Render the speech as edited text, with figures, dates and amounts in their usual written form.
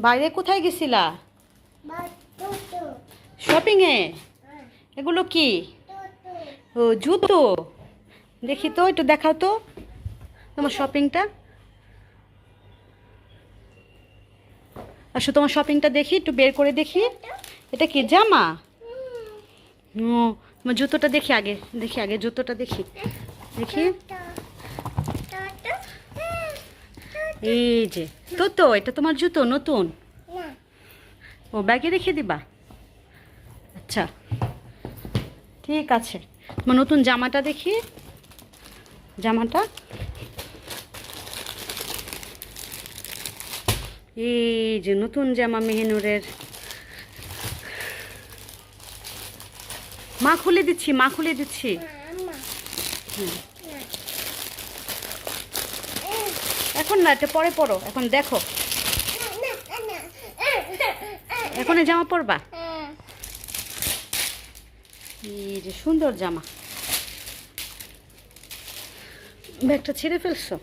বাইরে কোথায় গেছিলা? শপিং এ? এগুলো কি? ও জুতো। দেখি তো, একটু দেখাও তো তোমার শপিংটা। আসো তোমার শপিংটা দেখি, একটু বের করে দেখি। এটা কি জামা? ও, তোমার জুতোটা দেখি আগে, দেখি আগে জুতোটা দেখি, দেখি। এই যে তো এটা তোমার জুতো নতুন? ও ব্যাগে রেখে দিবা? আচ্ছা ঠিক আছে। তোমার নতুন জামাটা দেখি, জামাটা। এই যে নতুন জামা মেহেনুরের। মা খুলে দিচ্ছি, মা খুলে দিচ্ছি। এখন না, এটা পরে পরো, এখন দেখো। এখন এই জামা পরবা? এই যে সুন্দর জামা। ব্যাগটা ছিঁড়ে ফেলছো?